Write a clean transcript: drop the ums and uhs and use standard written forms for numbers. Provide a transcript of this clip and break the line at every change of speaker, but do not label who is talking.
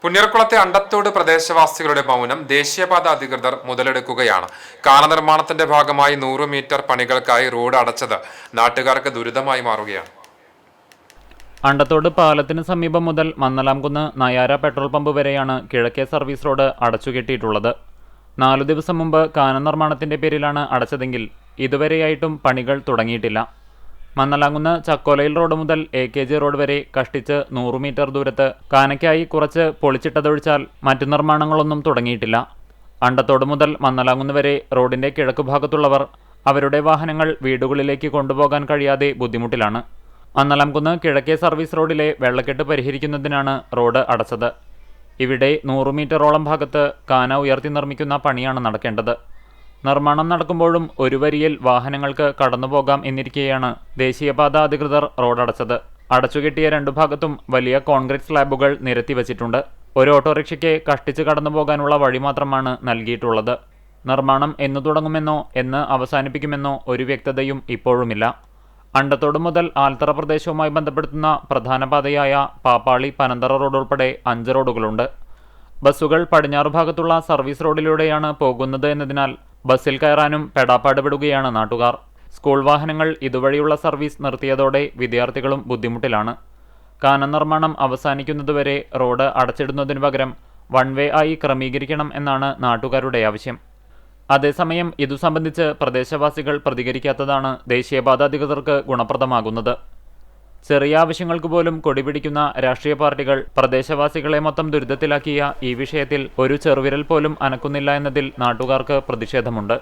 പുന്നീർകുളത്തെ അണ്ടത്തോട് പ്രദേശവാസികളുടെ മൗനം ദേശീയപാത അധികൃതർ മുതലെടുക്കുകയാണ്. കാന നിർമ്മാണത്തിന്റെ ഭാഗമായി 100 മീറ്റർ പണികൾക്കായി റോഡ് അടച്ചത് നാട്ടുകാർക്ക് ദുരിതമായി മാറുകയാണ്.
അണ്ടത്തോട് പാലത്തിന് സമീപം മുതൽ മന്നലാംകുന്ന് നയാര പെട്രോൾ പമ്പ് വരെയാണ് കിഴക്കേ സർവീസ് റോഡ് അടച്ചുകെട്ടിയിട്ടുള്ളത്. 4 ദിവസം മുമ്പ് കാന നിർമ്മാണത്തിന്റെ പേരിലാണ് അടച്ചതെങ്കിൽ ഇതുവരെയായിട്ടും പണികൾ തുടങ്ങിയിട്ടില്ല. മന്നലാംകുന്ന് ചക്കോലയിൽ റോഡ് മുതൽ AKG റോഡ് വരെ കഷ്ടിച്ച് 100 മീറ്റർ ദൂരത്ത് കാനയ്ക്കായി കുറച്ച് പൊളിച്ചിട്ടതൊഴിച്ചാൽ മറ്റു നിർമ്മാണങ്ങളൊന്നും തുടങ്ങിയിട്ടില്ല. അണ്ടത്തോട് മുതൽ മന്നലാംകുന്ന് വരെ റോഡിന്റെ കിഴക്കുഭാഗത്തുള്ളവർ അവരുടെ വാഹനങ്ങൾ വീടുകളിലേക്ക് കൊണ്ടുപോകാൻ കഴിയാതെ ബുദ്ധിമുട്ടിലാണ്. മന്നലാംകുന്ന് കിഴക്കേ സർവീസ് റോഡിലെ വെള്ളക്കെട്ട് പരിഹരിക്കുന്നതിനാണ് റോഡ് അടച്ചത്. ഇവിടെ 100 മീറ്ററോളം ഭാഗത്ത് കാന ഉയർത്തി നിർമ്മിക്കുന്ന പണിയാണ് നടക്കേണ്ടത്. നിർമ്മാണം നടക്കുമ്പോഴും ഒരു വരിയിൽ വാഹനങ്ങൾക്ക് കടന്നുപോകാം എന്നിരിക്കെയാണ് ദേശീയപാത അധികൃതർ റോഡടച്ചത്. അടച്ചുകെട്ടിയ 2 ഭാഗത്തും വലിയ കോൺക്രീറ്റ് സ്ലാബുകൾ നിരത്തിവച്ചിട്ടുണ്ട്. ഒരു ഓട്ടോറിക്ഷയ്ക്ക് കഷ്ടിച്ച് കടന്നുപോകാനുള്ള വഴി മാത്രമാണ് നൽകിയിട്ടുള്ളത്. നിർമ്മാണം എന്ന് തുടങ്ങുമെന്നോ എന്ന് അവസാനിപ്പിക്കുമെന്നോ ഒരു വ്യക്തതയും ഇപ്പോഴുമില്ല. അണ്ടത്തോട് മുതൽ ആൽത്തറ പ്രദേശവുമായി ബന്ധപ്പെടുത്തുന്ന പ്രധാന പാതയായ പാപ്പാളി പനന്തറ റോഡ് ഉൾപ്പെടെ 5 റോഡുകളുണ്ട്. ബസ്സുകൾ പടിഞ്ഞാറ് ഭാഗത്തുള്ള സർവീസ് റോഡിലൂടെയാണ് പോകുന്നത് എന്നതിനാൽ ബസ്സിൽ കയറാനും പെടാപ്പാടുപെടുകയാണ് നാട്ടുകാർ. സ്കൂൾ വാഹനങ്ങൾ ഇതുവഴിയുള്ള സർവീസ് നിർത്തിയതോടെ വിദ്യാർത്ഥികളും ബുദ്ധിമുട്ടിലാണ്. കാന നിർമ്മാണം അവസാനിക്കുന്നതുവരെ റോഡ് അടച്ചിടുന്നതിനു പകരം വൺ വേ ആയി ക്രമീകരിക്കണം എന്നാണ് നാട്ടുകാരുടെ ആവശ്യം. അതേസമയം ഇതു സംബന്ധിച്ച് പ്രദേശവാസികൾ പ്രതികരിക്കാത്തതാണ് ദേശീയപാത അധികൃതർക്ക് ഗുണപ്രദമാകുന്നത്. ചെറിയ ആവശ്യങ്ങൾക്ക് പോലും കൊടിപിടിക്കുന്ന രാഷ്ട്രീയ പാർട്ടികൾ പ്രദേശവാസികളെ മൊത്തം ദുരിതത്തിലാക്കിയ ഈ വിഷയത്തിൽ ഒരു ചെറുവിരൽ പോലും അനക്കുന്നില്ല എന്നതിൽ നാട്ടുകാർക്ക് പ്രതിഷേധമുണ്ട്.